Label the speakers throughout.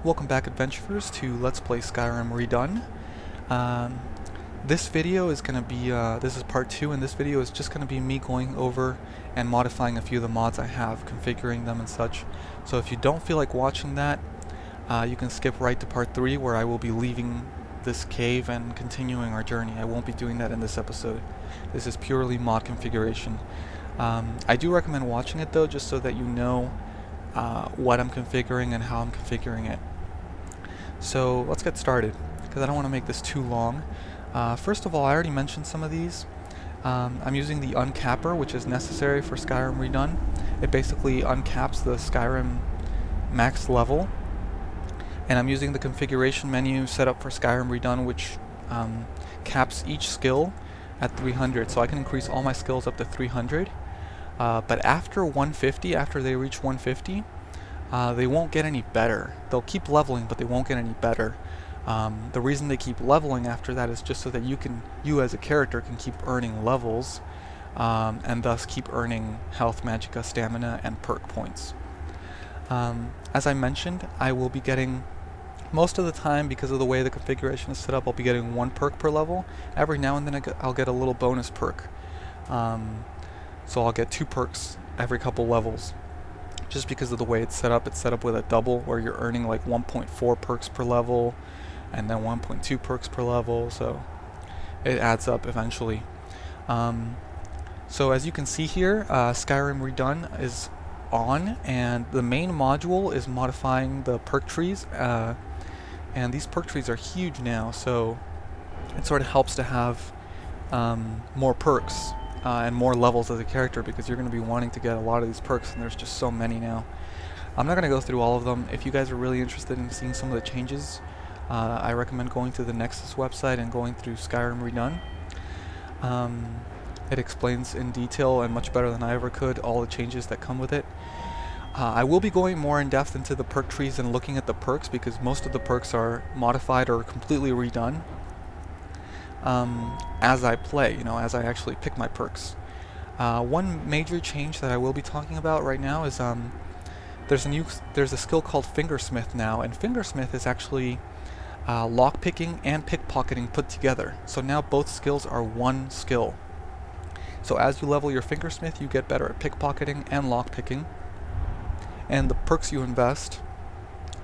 Speaker 1: Welcome back, adventurers, to Let's Play Skyrim Redone. This video is going to be, this is part 2, and this video is just going to be me going over and modifying a few of the mods I have, configuring them and such. So if you don't feel like watching that, you can skip right to part 3, where I will be leaving this cave and continuing our journey. I won't be doing that in this episode. This is purely mod configuration. I do recommend watching it though, just so that you know what I'm configuring and how I'm configuring it. So let's get started, because I don't want to make this too long. First of all, I already mentioned some of these. I'm using the Uncapper, which is necessary for Skyrim Redone. It basically uncaps the Skyrim max level. And I'm using the configuration menu set up for Skyrim Redone, which caps each skill at 300. So I can increase all my skills up to 300. But after 150, after they reach 150, they won't get any better. They'll keep leveling, but they won't get any better. The reason they keep leveling after that is just so that you as a character can keep earning levels, and thus keep earning health, magicka, stamina, and perk points. As I mentioned, I will be getting, most of the time, because of the way the configuration is set up, I'll be getting 1 perk per level. Every now and then I'll get a little bonus perk. So I'll get 2 perks every couple levels. Just because of the way it's set up with a double, where you're earning like 1.4 perks per level, and then 1.2 perks per level, so it adds up eventually. So as you can see here, Skyrim Redone is on, and the main module is modifying the perk trees, and these perk trees are huge now, so it sort of helps to have more perks and more levels as a character, because you're going to be wanting to get a lot of these perks, and there's just so many now. I'm not going to go through all of them. If you guys are really interested in seeing some of the changes, I recommend going to the Nexus website and going through Skyrim Redone. It explains in detail, and much better than I ever could, all the changes that come with it. I will be going more in depth into the perk trees and looking at the perks, because most of the perks are modified or completely redone as I play, as I actually pick my perks. One major change that I will be talking about right now is there's a skill called Fingersmith now, and Fingersmith is actually lockpicking and pickpocketing put together. So now both skills are one skill. So as you level your Fingersmith, you get better at pickpocketing and lockpicking, and the perks you invest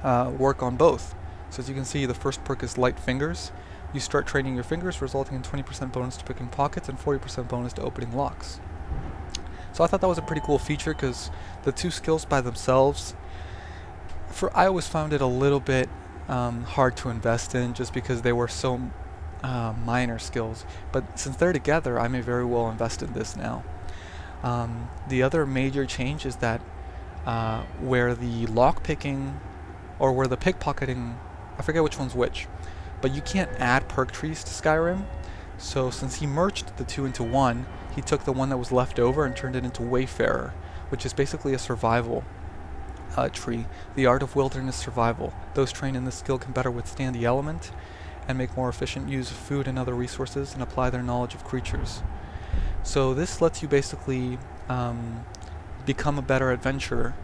Speaker 1: work on both. So as you can see, the first perk is Light Fingers. You start training your fingers, resulting in 20% bonus to picking pockets and 40% bonus to opening locks. So I thought that was a pretty cool feature, because the two skills by themselves, I always found it a little bit hard to invest in, just because they were so minor skills. But since they're together, I may very well invest in this now. The other major change is that where the lockpicking, or where the pickpocketing, I forget which one's which, but you can't add perk trees to Skyrim. So since he merged the two into one, he took the one that was left over and turned it into Wayfarer, which is basically a survival tree. The Art of Wilderness Survival. Those trained in this skill can better withstand the element and make more efficient use of food and other resources, and apply their knowledge of creatures. So this lets you basically become a better adventurer.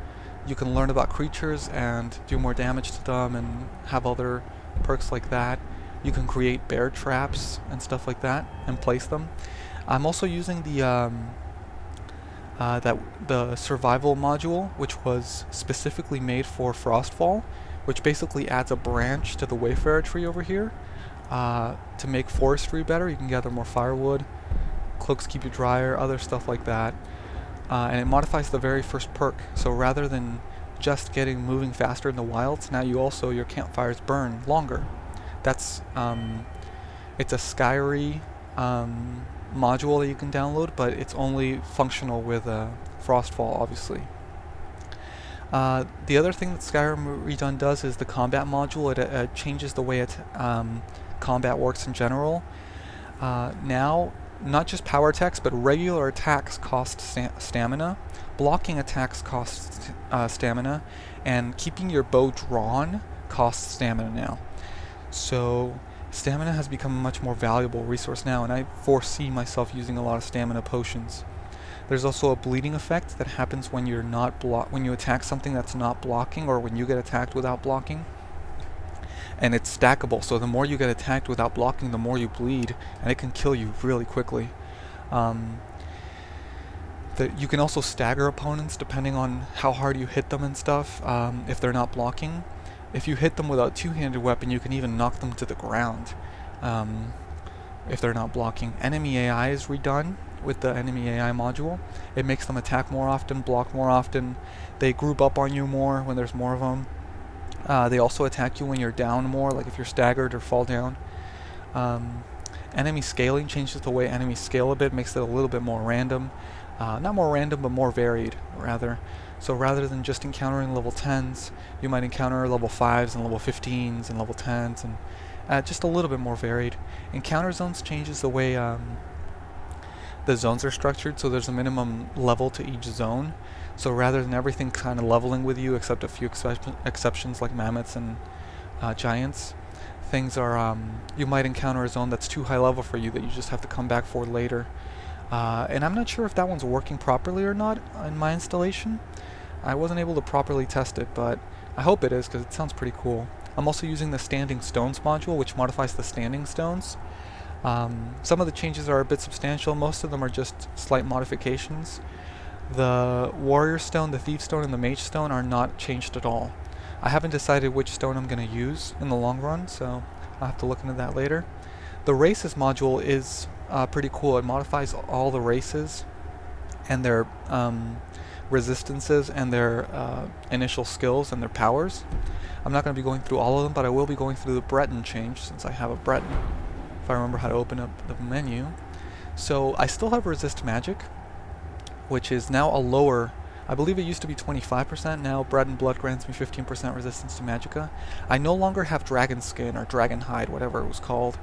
Speaker 1: You can learn about creatures and do more damage to them and have other perks like that. You can create bear traps and stuff like that and place them. I'm also using the the survival module, which was specifically made for Frostfall, which basically adds a branch to the Wayfarer tree over here to make forestry better. You can gather more firewood, cloaks keep you drier, other stuff like that. And it modifies the very first perk. So rather than just moving faster in the wilds, now your campfires burn longer. That's it's a SkyRe module that you can download, but it's only functional with Frostfall, obviously. The other thing that Skyrim Redone does is the combat module. It changes the way combat works in general. Now, not just power attacks, but regular attacks cost stamina, blocking attacks cost stamina, and keeping your bow drawn costs stamina now. So stamina has become a much more valuable resource now, and I foresee myself using a lot of stamina potions. There's also a bleeding effect that happens when you're not when you attack something that's not blocking, or when you get attacked without blocking. and it's stackable, so the more you get attacked without blocking, the more you bleed, and it can kill you really quickly. You can also stagger opponents depending on how hard you hit them and stuff, if they're not blocking. If you hit them with a two-handed weapon, you can even knock them to the ground if they're not blocking. Enemy AI is redone with the enemy AI module. It makes them attack more often, block more often. They group up on you more when there's more of them. They also attack you when you're down more, like if you're staggered or fall down. Enemy scaling changes the way enemies scale a bit, makes it a little bit more random. Not more random, but more varied, rather. So rather than just encountering level 10s, you might encounter level 5s and level 15s and level 10s, and just a little bit more varied. Encounter zones changes the way the zones are structured, so there's a minimum level to each zone. So rather than everything kind of leveling with you, except a few exceptions like mammoths and giants, things are, you might encounter a zone that's too high level for you that you just have to come back for later. And I'm not sure if that one's working properly or not in my installation. I wasn't able to properly test it, but I hope it is because it sounds pretty cool. I'm also using the Standing Stones module, which modifies the standing stones. Some of the changes are a bit substantial, most of them are just slight modifications. The Warrior Stone, the Thief Stone, and the Mage Stone are not changed at all. I haven't decided which stone I'm going to use in the long run, so I'll have to look into that later. The Races module is pretty cool. It modifies all the races and their resistances and their initial skills and their powers. I'm not going to be going through all of them, but I will be going through the Breton change since I have a Breton, if I remember how to open up the menu. So I still have Resist Magic, which is now a lower, I believe it used to be 25%, now Bread and Blood grants me 15% resistance to magicka. I no longer have Dragon Skin or Dragon Hide, whatever it was called.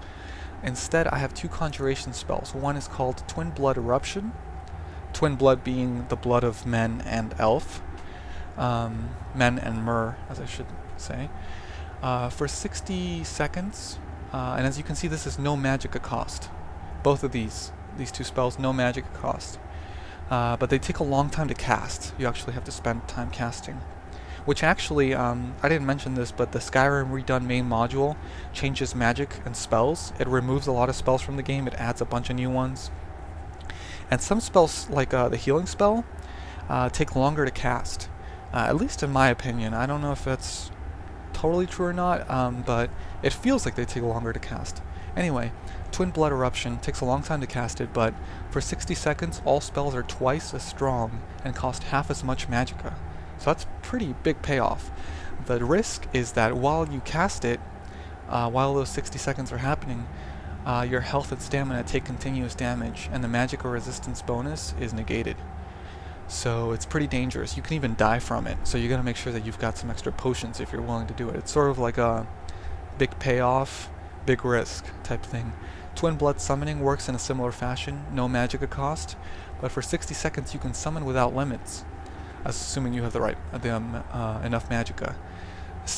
Speaker 1: Instead, I have two conjuration spells. One is called Twin Blood Eruption, Twin Blood being the blood of men and elf, men and mer, as I should say, for 60 seconds, and as you can see, this is no magicka cost. Both of these two spells, no magicka cost. But they take a long time to cast. You actually have to spend time casting. Which actually, I didn't mention this, but the Skyrim Redone main module changes magic and spells. It removes a lot of spells from the game, it adds a bunch of new ones. And some spells, like the healing spell, take longer to cast. At least in my opinion. I don't know if that's totally true or not, but it feels like they take longer to cast. Anyway, Twin Blood Eruption takes a long time to cast it, but for 60 seconds all spells are twice as strong and cost half as much magicka. So that's pretty big payoff. The risk is that while you cast it, while those 60 seconds are happening, your health and stamina take continuous damage, and the magicka resistance bonus is negated. So it's pretty dangerous. You can even die from it, so you gotta make sure that you've got some extra potions if you're willing to do it. It's sort of like a big payoff, big risk type thing. Twin Blood Summoning works in a similar fashion, no magicka cost, but for 60 seconds you can summon without limits, assuming you have the right enough magicka.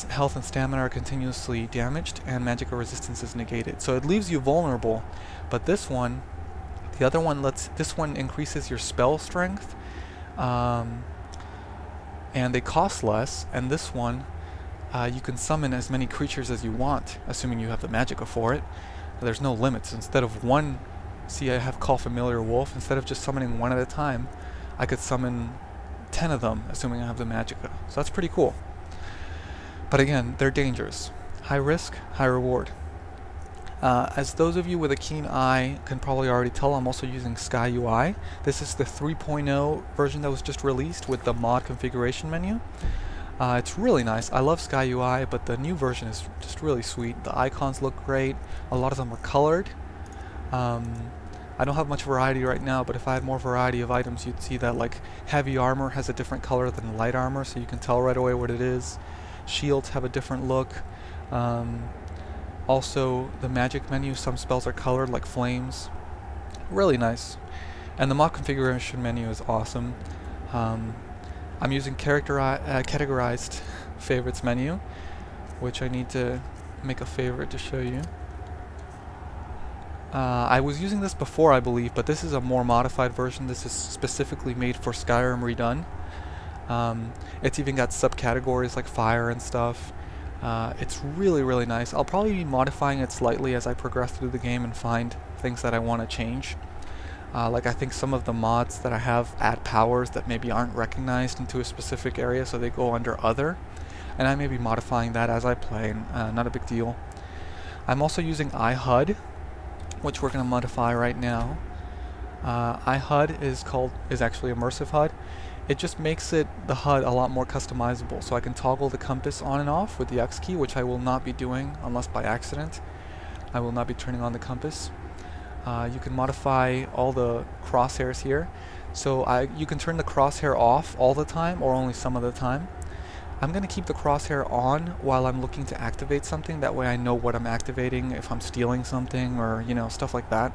Speaker 1: Health and stamina are continuously damaged, and magicka resistance is negated. So it leaves you vulnerable, but this one, the other one this one increases your spell strength, and they cost less, and this one, you can summon as many creatures as you want, assuming you have the magicka for it. There's no limits. Instead of one, see I have Call Familiar Wolf, instead of just summoning one at a time, I could summon 10 of them, assuming I have the magicka. So that's pretty cool. But again, they're dangerous. High risk, high reward. As those of you with a keen eye can probably already tell, I'm also using Sky UI. This is the 3.0 version that was just released with the mod configuration menu. It's really nice. I love Sky UI, but the new version is just really sweet. The icons look great. A lot of them are colored. I don't have much variety right now, but if I had more variety of items, you'd see that like heavy armor has a different color than light armor, so you can tell right away what it is. Shields have a different look. Also, the magic menu, some spells are colored like flames. Really nice. And the mod configuration menu is awesome. I'm using categorized favorites menu, which I need to make a favorite to show you. I was using this before, I believe, but this is a more modified version. This is specifically made for Skyrim Redone. It's even got subcategories like fire and stuff. It's really, really nice. I'll probably be modifying it slightly as I progress through the game and find things that I want to change. Like I think some of the mods that I have add powers that maybe aren't recognized into a specific area, so they go under other. And I may be modifying that as I play, and not a big deal. I'm also using iHUD, which we're going to modify right now. iHUD is actually Immersive HUD. It just makes the HUD a lot more customizable, so I can toggle the compass on and off with the X key, which I will not be doing unless by accident. I will not be turning on the compass. You can modify all the crosshairs here, so you can turn the crosshair off all the time or only some of the time. I'm going to keep the crosshair on while I'm looking to activate something, that way I know what I'm activating, if I'm stealing something or, you know, stuff like that.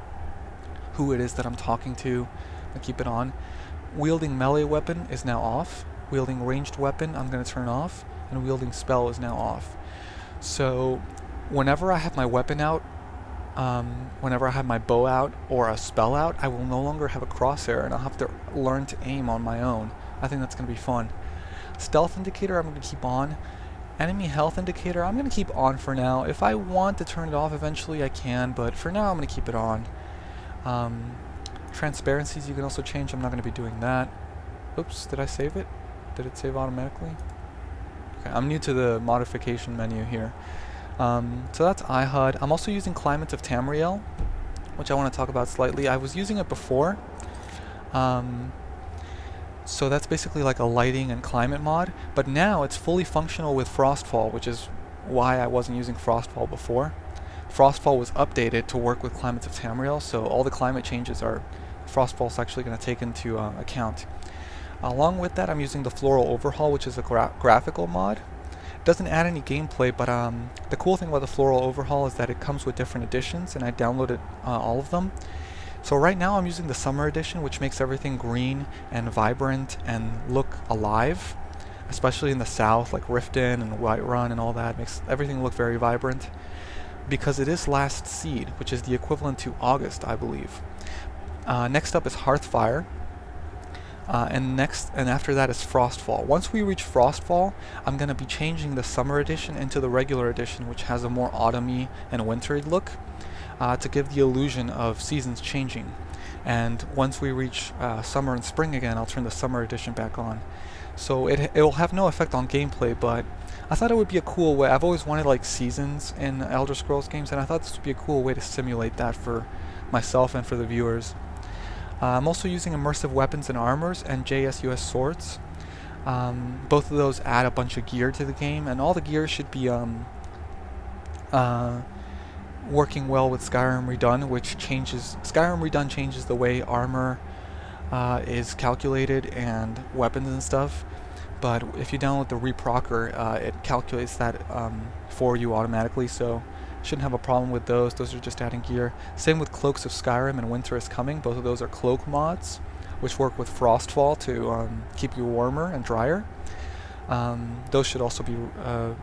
Speaker 1: Who it is that I'm talking to, I keep it on. Wielding melee weapon is now off. Wielding ranged weapon I'm going to turn off, and wielding spell is now off. So whenever I have my weapon out, whenever I have my bow out or a spell out, I will no longer have a crosshair and I'll have to learn to aim on my own. I think that's going to be fun. Stealth indicator I'm going to keep on. Enemy health indicator I'm going to keep on for now. If I want to turn it off eventually I can, but for now I'm going to keep it on. Transparencies you can also change. I'm not going to be doing that. Oops, did I save it? Did it save automatically? Okay, I'm new to the modification menu here. So that's iHUD. I'm also using Climate of Tamriel, which I want to talk about slightly. I was using it before. So that's basically like a lighting and climate mod, but now it's fully functional with Frostfall, which is why I wasn't using Frostfall before. Frostfall was updated to work with Climate of Tamriel, so all the climate changes are Frostfall's actually going to take into account. Along with that, I'm using the Floral Overhaul, which is a graphical mod. It doesn't add any gameplay, but the cool thing about the Floral Overhaul is that it comes with different editions, and I downloaded all of them. So right now I'm using the Summer Edition, which makes everything green and vibrant and look alive, especially in the south, like Riften and Whiterun and all that. Makes everything look very vibrant, because it is Last Seed, which is the equivalent to August, I believe. Next up is Hearthfire, and after that is Frostfall. Once we reach Frostfall, I'm going to be changing the Summer Edition into the regular edition, which has a more autumny and wintry look, to give the illusion of seasons changing. And once we reach summer and spring again, I'll turn the Summer Edition back on. So it will have no effect on gameplay, but I thought it would be a cool way. I've always wanted like seasons in Elder Scrolls games, and I thought this would be a cool way to simulate that for myself and for the viewers. I'm also using Immersive Weapons and Armors and JaySuS Swords. Both of those add a bunch of gear to the game, and all the gear should be working well with Skyrim Redone, which Skyrim Redone changes the way armor is calculated and weapons and stuff. But if you download the ReProccer, it calculates that for you automatically, so shouldn't have a problem with those. Those are just adding gear. Same with Cloaks of Skyrim and Winter is Coming. Both of those are cloak mods, which work with Frostfall to keep you warmer and drier. Those should also be a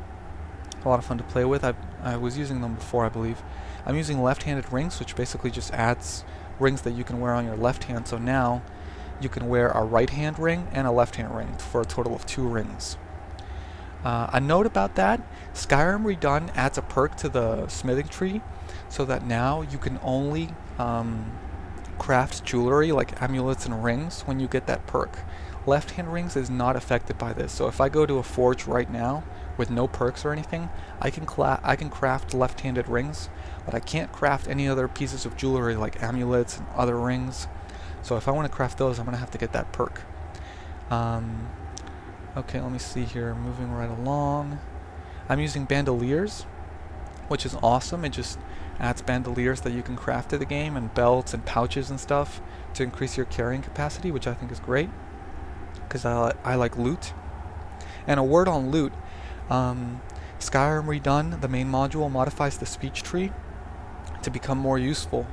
Speaker 1: lot of fun to play with. I was using them before, I believe. I'm using left-handed rings, which basically just adds rings that you can wear on your left hand. So now you can wear a right-hand ring and a left-hand ring for a total of 2 rings. A note about that, Skyrim Redone adds a perk to the smithing tree, so that now you can only craft jewelry like amulets and rings when you get that perk. Left-hand rings is not affected by this, so if I go to a forge right now with no perks or anything, I can craft left-handed rings, but I can't craft any other pieces of jewelry like amulets and other rings. So if I want to craft those, I'm going to have to get that perk. Okay, let me see here. Moving right along. I'm using Bandoliers, which is awesome. It just adds bandoliers that you can craft to the game, and belts and pouches and stuff to increase your carrying capacity, which I think is great, because I like loot. And a word on loot. Skyrim Redone, the main module, modifies the speech tree to become more useful,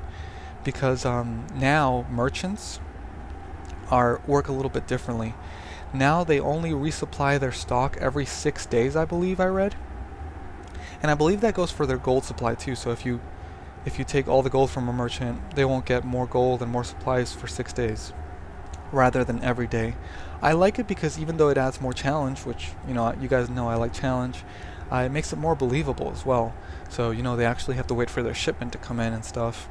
Speaker 1: because now merchants work a little bit differently. Now they only resupply their stock every 6 days, I believe I read. And I believe that goes for their gold supply too, so if you take all the gold from a merchant, they won't get more gold and more supplies for 6 days, rather than every day. I like it because even though it adds more challenge, which, you know, you guys know I like challenge, It makes it more believable as well. So, you know, they actually have to wait for their shipment to come in and stuff,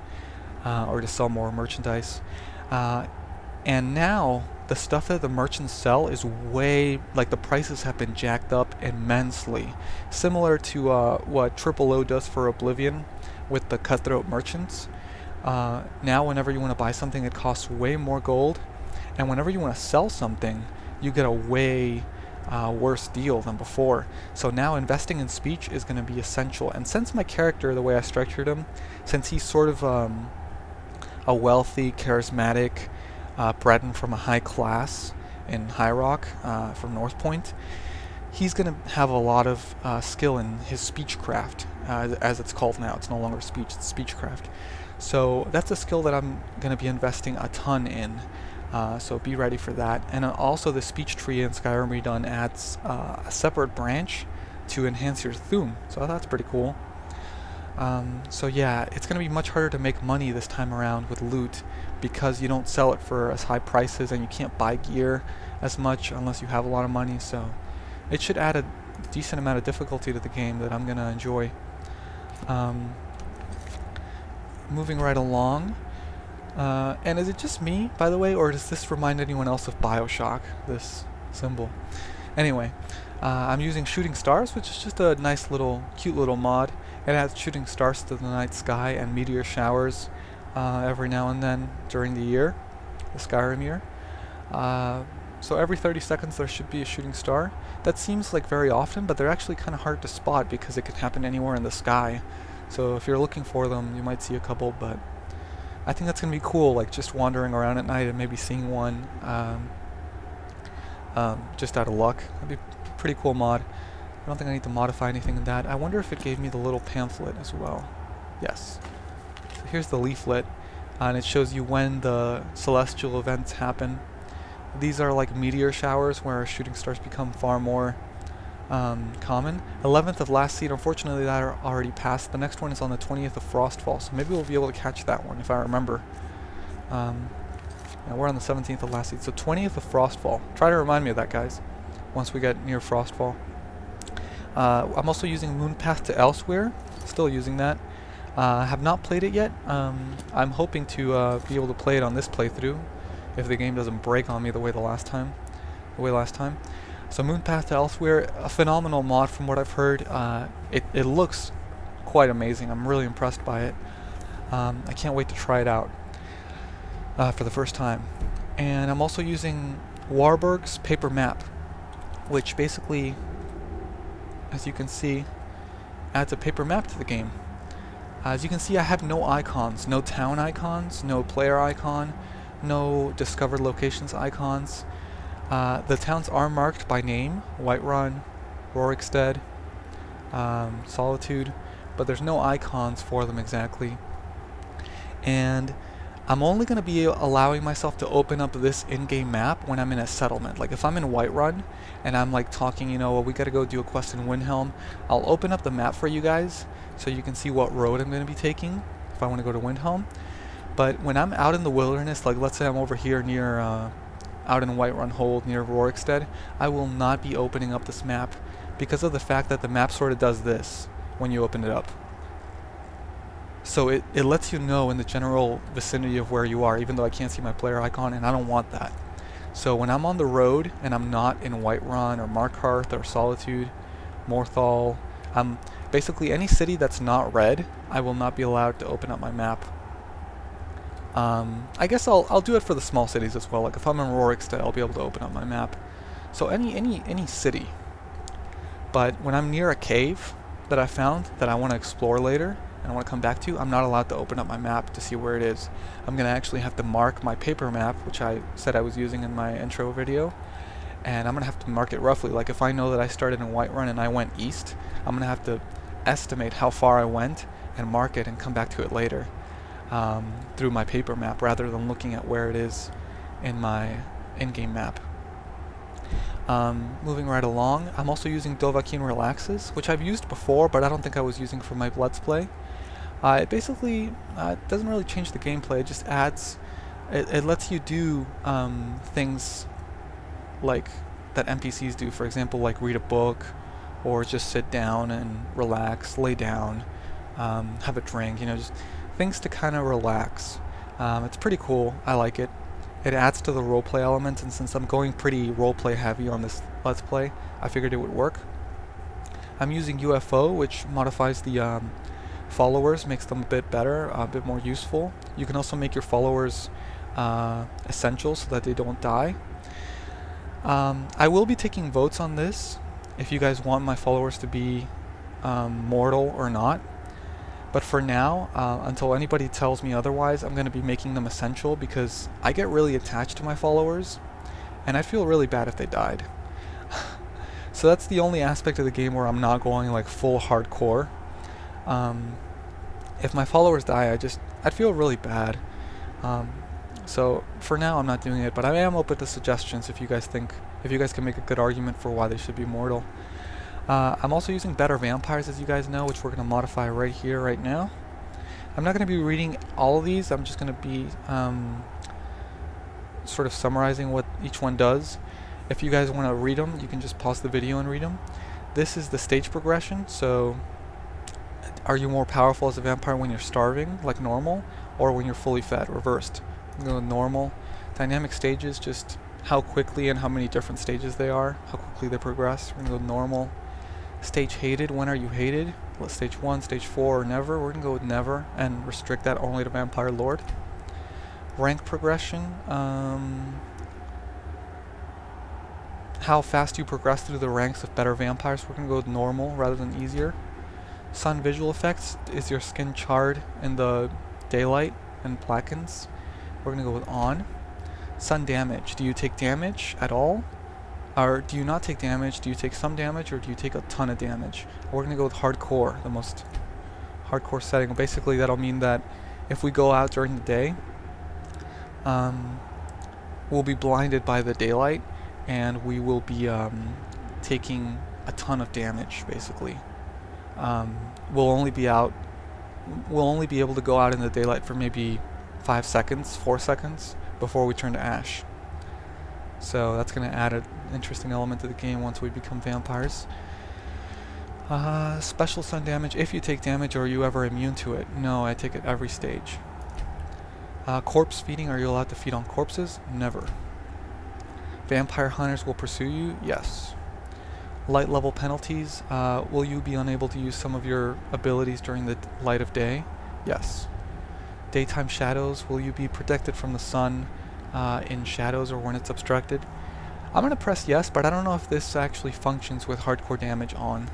Speaker 1: or to sell more merchandise. And now, the stuff that the merchants sell is way, like, the prices have been jacked up immensely. Similar to what OOO does for Oblivion with the cutthroat merchants. Now whenever you want to buy something, it costs way more gold, and whenever you want to sell something, you get a way worse deal than before. So now investing in speech is going to be essential, and since my character, the way I structured him, since he's sort of a wealthy, charismatic, bred from a high class in High Rock from North Point, he's going to have a lot of skill in his speechcraft, as it's called now. It's no longer speech, it's speechcraft. So that's a skill that I'm going to be investing a ton in, so be ready for that. And also the speech tree in Skyrim Redone adds a separate branch to enhance your Thum, so that's pretty cool. So yeah, it's going to be much harder to make money this time around with loot, because you don't sell it for as high prices and you can't buy gear as much unless you have a lot of money, so it should add a decent amount of difficulty to the game that I'm going to enjoy. Moving right along, and is it just me, by the way, or does this remind anyone else of Bioshock, this symbol? Anyway, I'm using shooting stars, which is just a nice little, cute little mod. It adds shooting stars to the night sky and meteor showers every now and then during the year, the Skyrim year. So every 30 seconds there should be a shooting star. That seems like very often, but they're actually kind of hard to spot because it can happen anywhere in the sky. So if you're looking for them, you might see a couple, but I think that's going to be cool, like just wandering around at night and maybe seeing one just out of luck. That'd be a pretty cool mod. I don't think I need to modify anything in that. I wonder if it gave me the little pamphlet as well. Yes. So here's the leaflet, and it shows you when the celestial events happen. These are like meteor showers where shooting stars become far more common. 11th of last seed, unfortunately that are already passed. The next one is on the 20th of Frostfall, so maybe we'll be able to catch that one if I remember. Yeah, we're on the 17th of last seed, so 20th of Frostfall. Try to remind me of that, guys, once we get near Frostfall. I'm also using Moonpath to Elsweyr, still using that. I have not played it yet. I'm hoping to be able to play it on this playthrough if the game doesn't break on me the way last time. So Moonpath to Elsweyr, a phenomenal mod from what I've heard. It looks quite amazing. I'm really impressed by it. I can't wait to try it out for the first time. And I'm also using Warburg's paper map, which basically, as you can see, adds a paper map to the game. As you can see, I have no icons, no town icons, no player icon, no discovered locations icons. The towns are marked by name: Whiterun, Rorikstead, Solitude, but there's no icons for them exactly. And I'm only going to be allowing myself to open up this in-game map when I'm in a settlement. Like if I'm in Whiterun and I'm like talking, you know, well, we got to go do a quest in Windhelm, I'll open up the map for you guys so you can see what road I'm going to be taking if I want to go to Windhelm. But when I'm out in the wilderness, like let's say I'm over here near, out in Whiterun Hold near Rorikstead, I will not be opening up this map because of the fact that the map sort of does this when you open it up. So it lets you know in the general vicinity of where you are, even though I can't see my player icon, and I don't want that. So when I'm on the road and I'm not in Whiterun or Markarth or Solitude, Morthal, basically any city that's not red, I will not be allowed to open up my map. I guess I'll do it for the small cities as well. Like if I'm in Rorikstead, I'll be able to open up my map. So any city. But when I'm near a cave that I found that I want to explore later and I want to come back to, I'm not allowed to open up my map to see where it is. I'm going to actually have to mark my paper map, which I said I was using in my intro video, and I'm going to have to mark it roughly. Like if I know that I started in Whiterun and I went east, I'm going to have to estimate how far I went and mark it and come back to it later through my paper map rather than looking at where it is in my in-game map. Moving right along, I'm also using Dovahkiin Relaxes, which I've used before, but I don't think I was using for my Let's Play. It basically doesn't really change the gameplay, it just adds, it lets you do things like that NPCs do, for example, like read a book or just sit down and relax, lay down, have a drink, you know, just things to kind of relax. It's pretty cool. I like it. It adds to the roleplay element, and since I'm going pretty roleplay heavy on this Let's Play, I figured it would work. I'm using UFO, which modifies the followers, makes them a bit better, a bit more useful. You can also make your followers essential so that they don't die. I will be taking votes on this, if you guys want my followers to be mortal or not. But for now, until anybody tells me otherwise, I'm going to be making them essential because I get really attached to my followers, and I'd feel really bad if they died. So that's the only aspect of the game where I'm not going like full hardcore. If my followers die, I'd feel really bad. So for now, I'm not doing it, but I am open to suggestions if you guys can make a good argument for why they should be mortal. I'm also using better vampires, as you guys know, which we're going to modify right here, right now. I'm not going to be reading all of these. I'm just going to be sort of summarizing what each one does. If you guys want to read them, you can just pause the video and read them. This is the stage progression. So, are you more powerful as a vampire when you're starving, like normal, or when you're fully fed, reversed? I'm going to go normal. Dynamic stages, just how quickly and how many different stages they are, how quickly they progress. We're going to go normal. Stage hated, when are you hated? Well, stage 1, stage 4, or never. We're going to go with never and restrict that only to Vampire Lord. Rank progression, how fast you progress through the ranks of better vampires. We're going to go with normal rather than easier. Sun visual effects, is your skin charred in the daylight and blackens? We're going to go with on. Sun damage, do you take damage at all? Or do you not take damage? Do you take some damage, or do you take a ton of damage? We're going to go with hardcore, the most hardcore setting. Basically, that'll mean that if we go out during the day, we'll be blinded by the daylight, and we will be taking a ton of damage, basically. We'll only be able to go out in the daylight for maybe 5 seconds, 4 seconds, before we turn to ash. So that's going to add an interesting element to the game once we become vampires. Special sun damage, if you take damage, or are you ever immune to it? No, I take it every stage. Corpse feeding, are you allowed to feed on corpses? Never. Vampire hunters will pursue you? Yes. Light level penalties, will you be unable to use some of your abilities during the light of day? Yes. Daytime shadows, will you be protected from the sun in shadows or when it's obstructed? I'm going to press yes, but I don't know if this actually functions with hardcore damage on.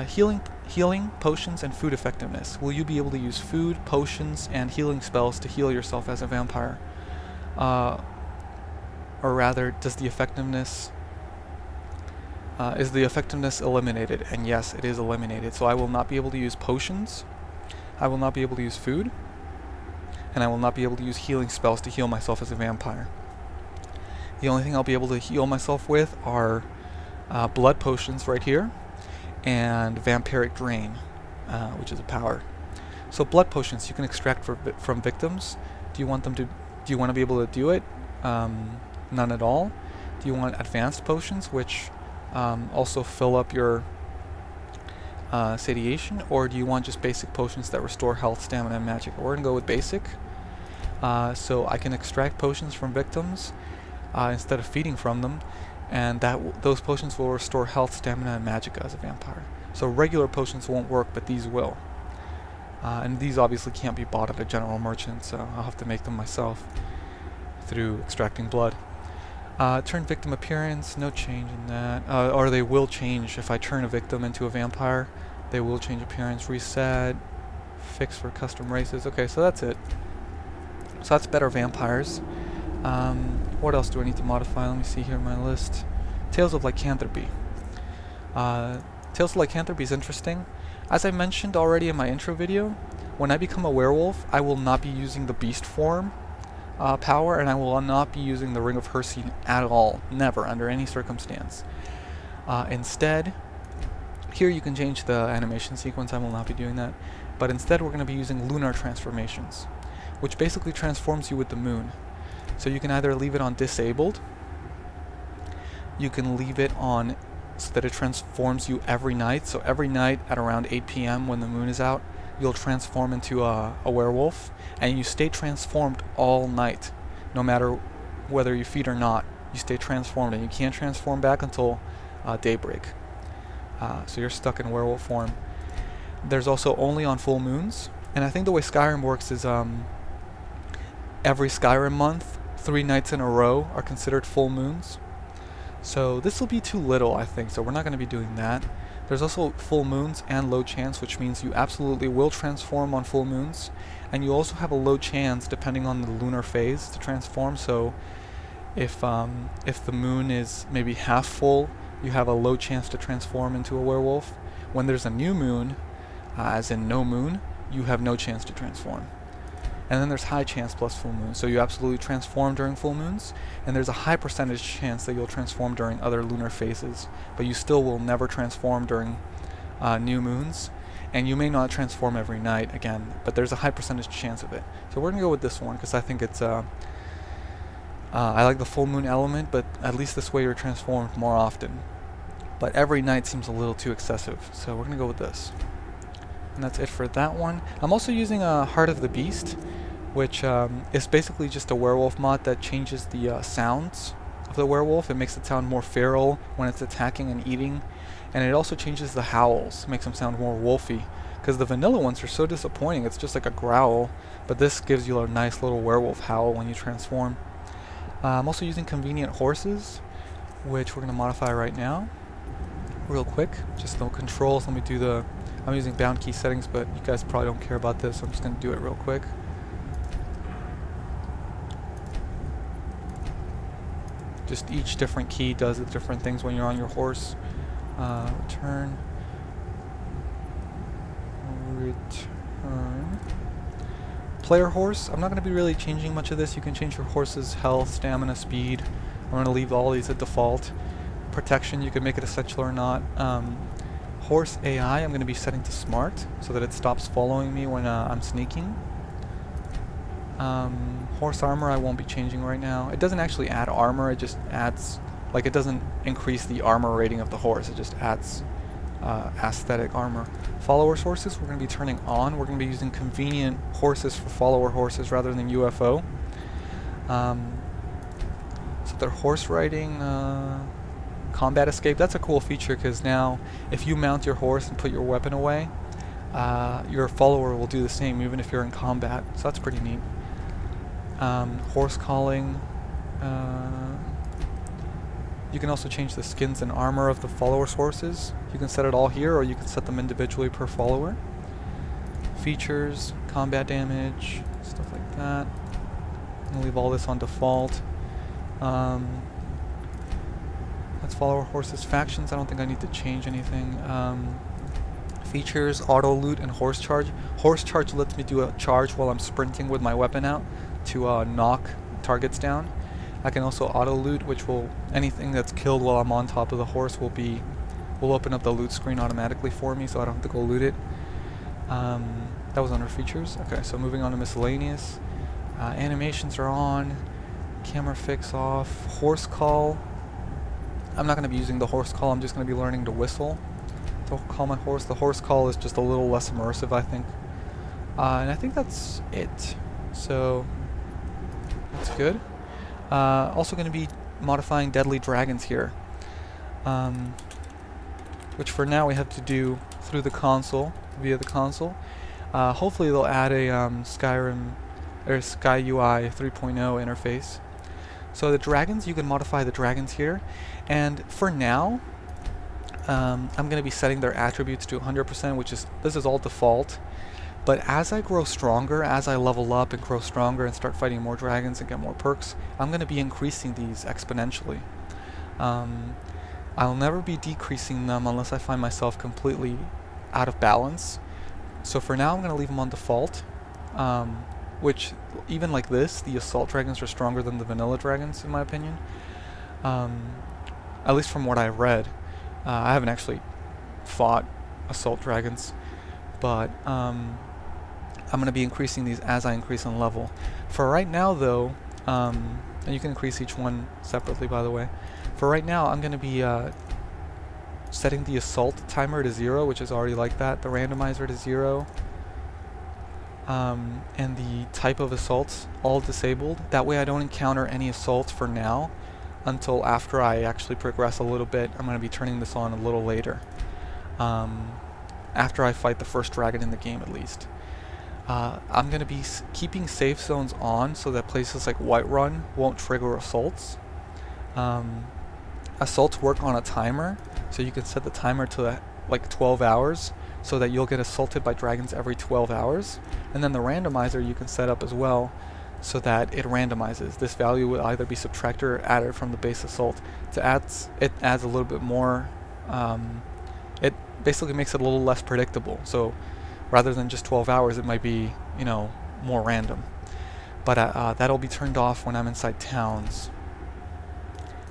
Speaker 1: Healing, potions, and food effectiveness. Will you be able to use food, potions, and healing spells to heal yourself as a vampire? Or rather, does the effectiveness... is the effectiveness eliminated? And yes, it is eliminated. So I will not be able to use potions, I will not be able to use food, and I will not be able to use healing spells to heal myself as a vampire. The only thing I'll be able to heal myself with are blood potions right here, and vampiric drain, which is a power. So blood potions you can extract from victims. Do you want to be able to do it? None at all. Do you want advanced potions, which also fill up your satiation, or do you want just basic potions that restore health, stamina, and magic? We're gonna go with basic. So I can extract potions from victims instead of feeding from them, and those potions will restore health, stamina, and magic as a vampire. So regular potions won't work, but these will. And these obviously can't be bought at a general merchant, so I'll have to make them myself through extracting blood. Turn victim appearance, no change in that. Or they will change if I turn a victim into a vampire. They will change appearance. Reset. Fix for custom races. Okay, so that's it. So that's better vampires. What else do I need to modify? Let me see here in my list. Tales of Lycanthropy. Tales of Lycanthropy is interesting. As I mentioned already in my intro video, when I become a werewolf, I will not be using the beast form power, and I will not be using the Ring of Hersey at all. Never, under any circumstance. Instead, here you can change the animation sequence. I will not be doing that. But instead we're going to be using lunar transformations, which basically transforms you with the moon. So you can either leave it on disabled, you can leave it on so that it transforms you every night. So every night at around 8 p.m. when the moon is out, you'll transform into a werewolf, and you stay transformed all night, no matter whether you feed or not. You stay transformed, and you can't transform back until daybreak. So you're stuck in werewolf form. There's also only on full moons, and I think the way Skyrim works is every Skyrim month, 3 nights in a row are considered full moons. So this will be too little, I think, so we're not going to be doing that. There's also full moons and low chance, which means you absolutely will transform on full moons, and you also have a low chance depending on the lunar phase to transform. So if the moon is maybe half full, you have a low chance to transform into a werewolf. When there's a new moon, as in no moon, you have no chance to transform. And then there's high chance plus full moon, so you absolutely transform during full moons, and there's a high percentage chance that you'll transform during other lunar phases, but you still will never transform during new moons, and you may not transform every night again, but there's a high percentage chance of it. So we're going to go with this one, because I think it's, I like the full moon element, but at least this way you're transformed more often. But every night seems a little too excessive, so we're going to go with this. And that's it for that one. I'm also using Heart of the Beast, which is basically just a werewolf mod that changes the sounds of the werewolf. It makes it sound more feral when it's attacking and eating, and it also changes the howls, makes them sound more wolfy, because the vanilla ones are so disappointing. It's just like a growl, but this gives you a nice little werewolf howl when you transform. I'm also using Convenient Horses, which we're going to modify right now real quick. Just no controls. Let me do the... I'm using bound key settings, but you guys probably don't care about this, so I'm just going to do it real quick. Just each different key does different things when you're on your horse. Return. Player horse. I'm not going to be really changing much of this. You can change your horse's health, stamina, speed. I'm going to leave all these at default. Protection, you can make it essential or not. Horse AI, I'm going to be setting to smart so that it stops following me when I'm sneaking. Horse armor I won't be changing right now. It doesn't actually add armor, it just adds, like, it doesn't increase the armor rating of the horse, it just adds aesthetic armor. Followers horses we're going to be turning on. We're going to be using Convenient Horses for follower horses rather than UFO. So they're horse riding, combat escape. That's a cool feature, because now if you mount your horse and put your weapon away, your follower will do the same even if you're in combat, so that's pretty neat. Horse calling. You can also change the skins and armor of the followers' horses. You can set it all here, or you can set them individually per follower. Features, combat damage, stuff like that. I'm gonna leave all this on default. Let's follow our horses' factions. I don't think I need to change anything. Features, auto loot, and horse charge. Horse charge lets me do a charge while I'm sprinting with my weapon out to knock targets down. I can also auto loot, which will, anything that's killed while I'm on top of the horse will open up the loot screen automatically for me, so I don't have to go loot it. That was under features. Okay, so moving on to miscellaneous. Animations are on. Camera fix off. Horse call. I'm not going to be using the horse call, I'm just going to be learning to whistle to call my horse. The horse call is just a little less immersive, I think. And I think that's it. So, that's good. Also going to be modifying deadly dragons here. Which for now we have to do through the console, via the console. Hopefully they'll add a Skyrim, or SkyUI 3.0 interface. So the dragons, you can modify the dragons here, and for now, I'm going to be setting their attributes to 100%, which is, this is all default, but as I grow stronger, as I level up and grow stronger and start fighting more dragons and get more perks, I'm going to be increasing these exponentially. I'll never be decreasing them unless I find myself completely out of balance. So for now, I'm going to leave them on default. Which, even like this, the assault dragons are stronger than the vanilla dragons, in my opinion. At least from what I've read. I haven't actually fought assault dragons, but I'm going to be increasing these as I increase in level. For right now, though, and you can increase each one separately, by the way. For right now, I'm going to be setting the assault timer to 0, which is already like that, the randomizer to 0, and the type of assaults all disabled. That way I don't encounter any assaults for now until after I actually progress a little bit. I'm going to be turning this on a little later, after I fight the first dragon in the game at least. I'm going to be keeping safe zones on so that places like Whiterun won't trigger assaults. Assaults work on a timer, so you can set the timer to like 12 hours so that you'll get assaulted by dragons every 12 hours. And then the randomizer you can set up as well so that it randomizes. This value will either be subtracted or added from the base assault. It adds a little bit more, it basically makes it a little less predictable. So rather than just 12 hours, it might be, you know, more random. But that'll be turned off when I'm inside towns.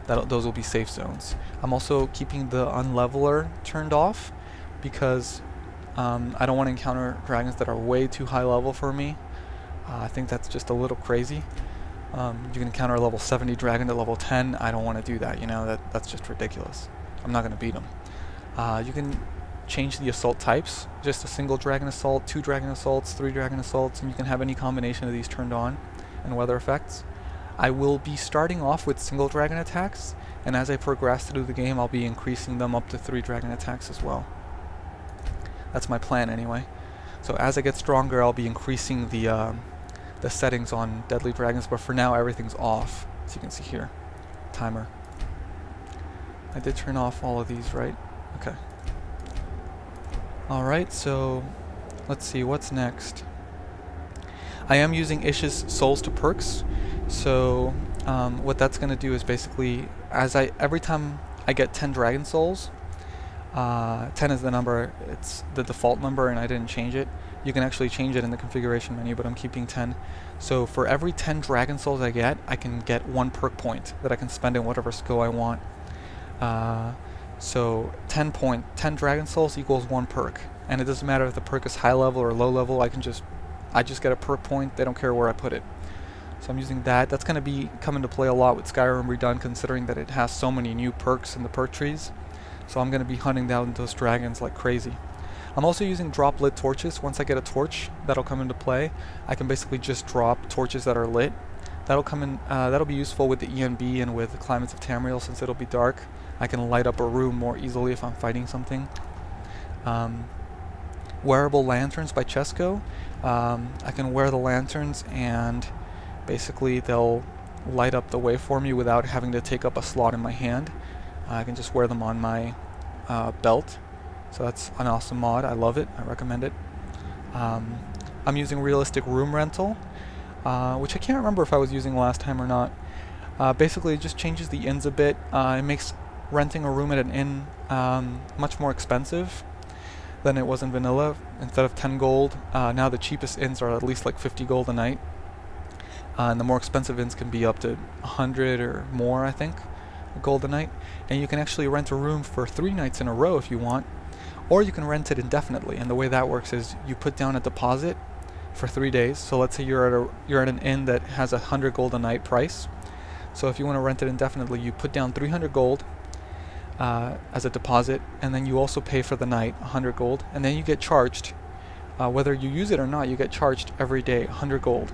Speaker 1: Those will be safe zones. I'm also keeping the unleveler turned off because I don't want to encounter dragons that are way too high level for me. I think that's just a little crazy. You can encounter a level 70 dragon at level 10. I don't want to do that, you know, that's just ridiculous. I'm not going to beat them. You can change the assault types, just a single dragon assault, 2 dragon assaults, 3 dragon assaults, and you can have any combination of these turned on, and weather effects. I will be starting off with single dragon attacks, and as I progress through the game I'll be increasing them up to 3 dragon attacks as well. That's my plan anyway. So as I get stronger I'll be increasing the settings on deadly dragons, but for now everything's off, as you can see here. Timer. I did turn off all of these, right? Okay. Alright, so let's see what's next. I am using Ish's souls to perks. So what that's going to do is basically, every time I get 10 dragon souls, 10 is the number, it's the default number and I didn't change it. You can actually change it in the configuration menu, but I'm keeping 10. So for every 10 dragon souls I can get 1 perk point that I can spend in whatever skill I want. So 10 dragon souls equals 1 perk. And it doesn't matter if the perk is high level or low level, I just get a perk point, they don't care where I put it. So I'm using that. That's going to come into play a lot with Skyrim Redone, considering that it has so many new perks in the perk trees. So I'm going to be hunting down those dragons like crazy. I'm also using drop lit torches. Once I get a torch, that'll come into play. I can basically just drop torches that are lit. That'll be useful with the ENB and with the climates of Tamriel, since it'll be dark. I can light up a room more easily if I'm fighting something. Wearable lanterns by Chesco. I can wear the lanterns and basically they'll light up the way for me without having to take up a slot in my hand. I can just wear them on my belt. So that's an awesome mod. I love it. I recommend it. I'm using realistic room rental, which I can't remember if I was using last time or not. Basically it just changes the inns a bit. It makes renting a room at an inn much more expensive than it was in vanilla. Instead of 10 gold, now the cheapest inns are at least like 50 gold a night. And the more expensive inns can be up to 100 or more, I think, gold a night. And you can actually rent a room for 3 nights in a row if you want, or you can rent it indefinitely. And the way that works is you put down a deposit for 3 days. So let's say you're at an inn that has 100 gold a night price. So if you want to rent it indefinitely, you put down 300 gold as a deposit, and then you also pay for the night 100 gold, and then you get charged. Whether you use it or not, you get charged every day 100 gold.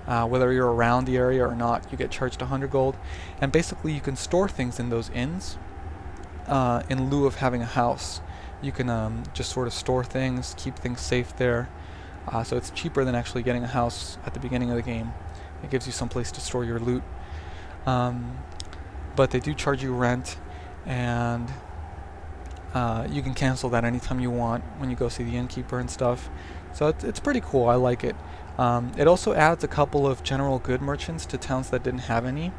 Speaker 1: Whether you're around the area or not, you get charged 100 gold. And basically you can store things in those inns in lieu of having a house. You can just sort of store things, keep things safe there. So it's cheaper than actually getting a house at the beginning of the game. It gives you some place to store your loot. But they do charge you rent, and you can cancel that anytime you want when you go see the innkeeper and stuff. So it's pretty cool. I like it. It also adds a couple of general good merchants to towns that didn't have any,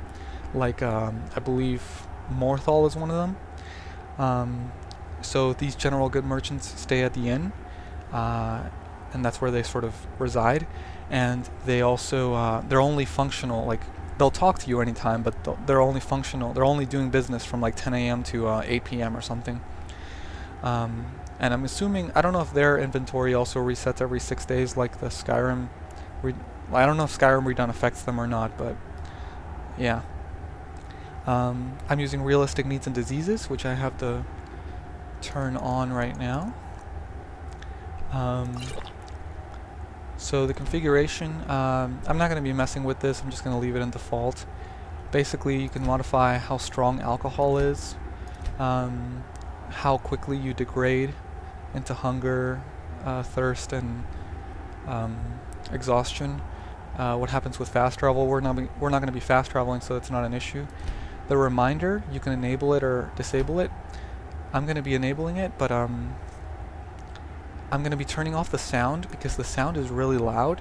Speaker 1: like I believe Morthal is one of them. So these general good merchants stay at the inn, and that's where they sort of reside. And they also they're only functional, like they'll talk to you anytime, but they're only functional. They're only doing business from like 10 a.m. to 8 p.m. or something. And I'm assuming, I don't know if their inventory also resets every 6 days like the Skyrim. I don't know if Skyrim Redone affects them or not, but yeah. I'm using realistic needs and diseases, which I have the turn on right now. So the configuration, I'm not going to be messing with this, I'm just going to leave it in default. Basically, you can modify how strong alcohol is, how quickly you degrade into hunger, thirst, and exhaustion. What happens with fast travel? We're not going to be fast traveling, so it's not an issue. The reminder, you can enable it or disable it. I'm going to be enabling it, but I'm going to be turning off the sound because the sound is really loud.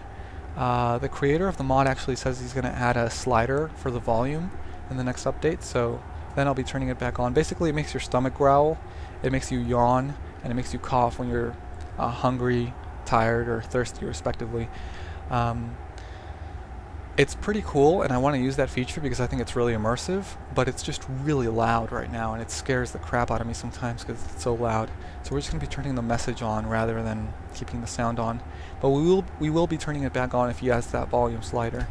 Speaker 1: The creator of the mod actually says he's going to add a slider for the volume in the next update, so then I'll be turning it back on. Basically, it makes your stomach growl, it makes you yawn, and it makes you cough when you're hungry, tired, or thirsty, respectively. It's pretty cool, and I want to use that feature because I think it's really immersive, but it's just really loud right now, and it scares the crap out of me sometimes because it's so loud. So we're just going to be turning the message on rather than keeping the sound on. But we will be turning it back on if he adds that volume slider.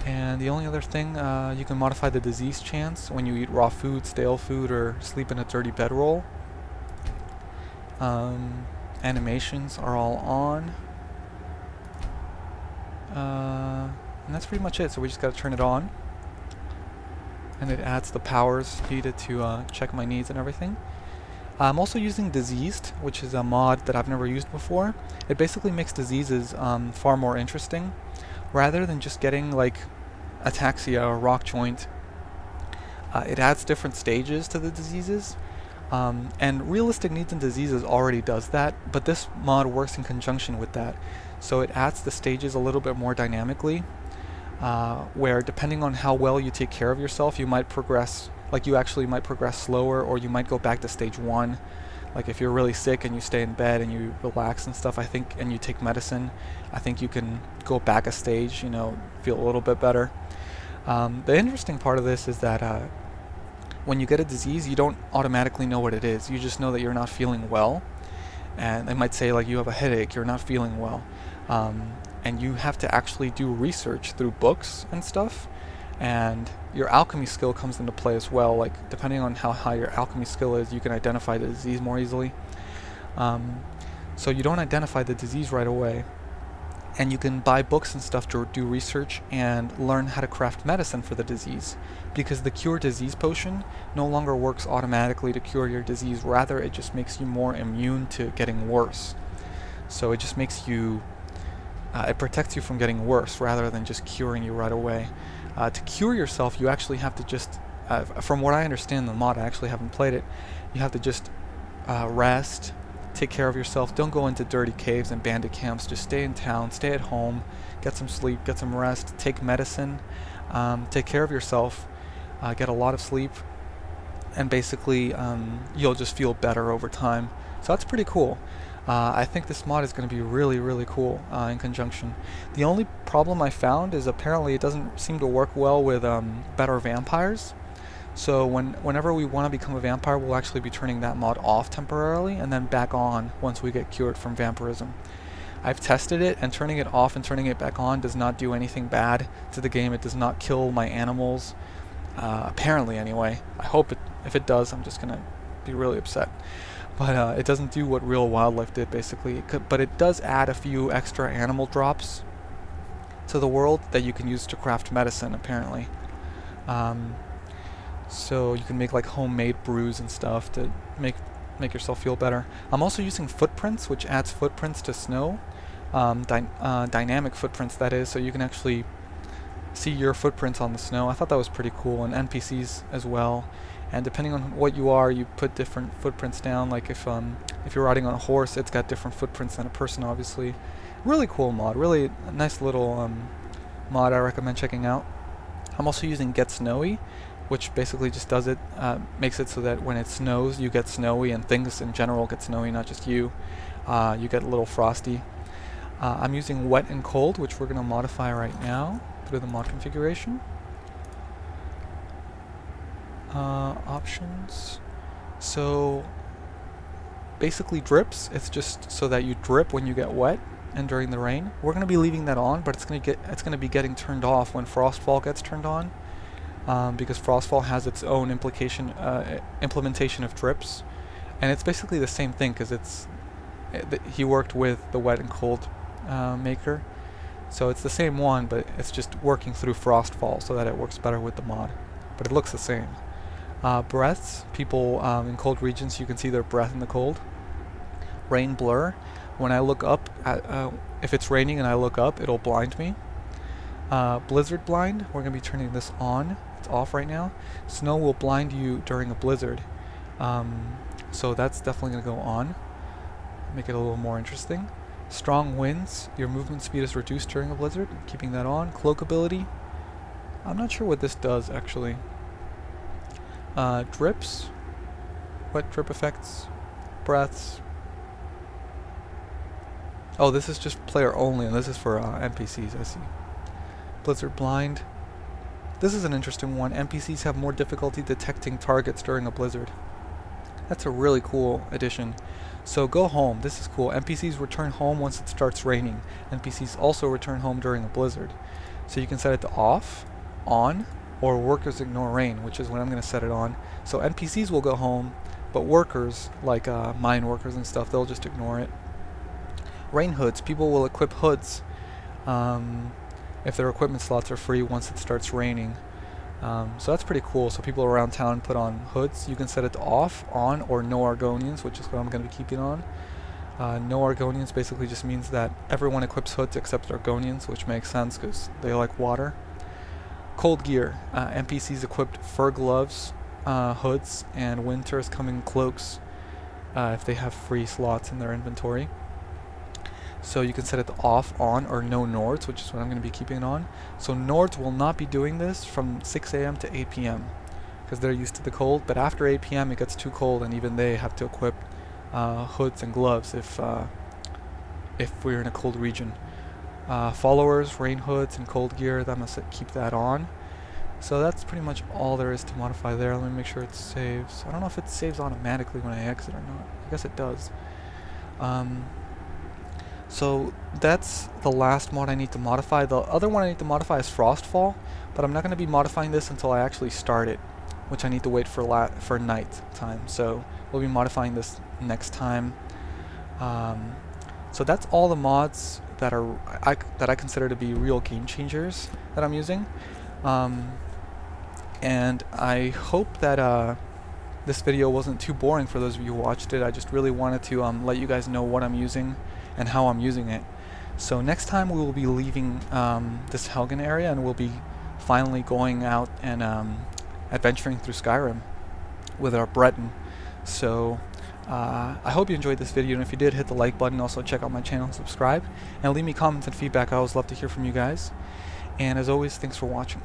Speaker 1: And the only other thing, you can modify the disease chance when you eat raw food, stale food, or sleep in a dirty bedroll. Animations are all on. And that's pretty much it, so we just gotta turn it on. And it adds the powers needed to check my needs and everything. I'm also using Diseased, which is a mod that I've never used before. It basically makes diseases far more interesting. Rather than just getting like ataxia or rock joint, it adds different stages to the diseases. And Realistic Needs and Diseases already does that, but this mod works in conjunction with that. So it adds the stages a little bit more dynamically, where depending on how well you take care of yourself, you might progress, like you actually might progress slower, or you might go back to stage 1. Like if you're really sick and you stay in bed and you relax and stuff, I think, and you take medicine, I think you can go back a stage, you know, feel a little bit better. The interesting part of this is that when you get a disease, you don't automatically know what it is. You just know that you're not feeling well. And they might say like you have a headache, you're not feeling well. And you have to actually do research through books and stuff. And your alchemy skill comes into play as well. Like depending on how high your alchemy skill is, you can identify the disease more easily. So you don't identify the disease right away. And you can buy books and stuff to do research and learn how to craft medicine for the disease. Because the Cure Disease potion no longer works automatically to cure your disease, rather it just makes you more immune to getting worse. So it just makes you, it protects you from getting worse rather than just curing you right away. To cure yourself, you actually have to just, from what I understand in the mod, I actually haven't played it, you have to just rest, take care of yourself, don't go into dirty caves and bandit camps, just stay in town, stay at home, get some sleep, get some rest, take medicine, take care of yourself, get a lot of sleep, and basically you'll just feel better over time. So that's pretty cool. I think this mod is going to be really, really cool in conjunction. The only problem I found is apparently it doesn't seem to work well with better vampires. So whenever we want to become a vampire, we'll actually be turning that mod off temporarily and then back on once we get cured from vampirism. I've tested it, and turning it off and turning it back on does not do anything bad to the game. It does not kill my animals, apparently anyway. I hope it, if it does, I'm just going to be really upset. But it doesn't do what real wildlife did, basically. But it does add a few extra animal drops to the world that you can use to craft medicine, apparently. So you can make like homemade brews and stuff to make yourself feel better. I'm also using footprints, which adds footprints to snow. Dynamic footprints, that is, so you can actually see your footprints on the snow. I thought that was pretty cool, and NPCs as well. And depending on what you are, you put different footprints down. Like if you're riding on a horse, it's got different footprints than a person, obviously. Really cool mod, really nice little mod I recommend checking out. I'm also using Get Snowy, which basically just does it, makes it so that when it snows, you get snowy, and things in general get snowy, not just you. You get a little frosty. I'm using Wet and Cold, which we're going to modify right now through the mod configuration. Options. So basically drips, it's just so that you drip when you get wet and during the rain. We're going to be leaving that on, but it's going to be getting turned off when Frostfall gets turned on. because Frostfall has its own implementation of drips, and it's basically the same thing because he worked with the wet and cold maker, so it's the same one, but it's just working through Frostfall so that it works better with the mod, but it looks the same. Breaths, people in cold regions, you can see their breath in the cold. Rain blur, when I look up, if it's raining and I look up, it'll blind me. Blizzard blind, we're going to be turning this on. It's off right now. Snow will blind you during a blizzard. So that's definitely going to go on. Make it a little more interesting. Strong winds, your movement speed is reduced during a blizzard. Keeping that on. Cloak ability. I'm not sure what this does actually. Drips. Wet drip effects. Breaths. Oh, this is just player only, and this is for NPCs, I see. Blizzard blind. This is an interesting one. NPCs have more difficulty detecting targets during a blizzard. That's a really cool addition. So go home. This is cool. NPCs return home once it starts raining. NPCs also return home during a blizzard. So you can set it to off, on, or workers ignore rain, which is when I'm going to set it on. So NPCs will go home, but workers, like mine workers and stuff, they'll just ignore it. Rain hoods. People will equip hoods if their equipment slots are free once it starts raining. So that's pretty cool. So people around town put on hoods. You can set it to off, on, or no Argonians, which is what I'm going to be keeping on. No Argonians basically just means that everyone equips hoods except Argonians, which makes sense because they like water. Cold gear. NPCs equipped fur gloves, hoods, and winter is coming cloaks if they have free slots in their inventory. So you can set it to off, on, or no Nords, which is what I'm going to be keeping it on. So Nords will not be doing this from 6 AM to 8 PM because they're used to the cold, but after 8 PM it gets too cold and even they have to equip hoods and gloves if we're in a cold region. Followers, rain hoods, and cold gear, that must keep that on. So that's pretty much all there is to modify there. Let me make sure it saves. I don't know if it saves automatically when I exit or not. I guess it does. So that's the last mod I need to modify. The other one I need to modify is Frostfall, but I'm not going to be modifying this until I actually start it, which I need to wait for night time. So we'll be modifying this next time. So that's all the mods that I consider to be real game changers that I'm using. And I hope that this video wasn't too boring for those of you who watched it. I just really wanted to let you guys know what I'm using and how I'm using it. So next time we will be leaving this Helgen area, and we'll be finally going out and adventuring through Skyrim with our Breton. So I hope you enjoyed this video, and if you did, hit the like button. Also check out my channel and subscribe, and leave me comments and feedback. I always love to hear from you guys. And as always, thanks for watching.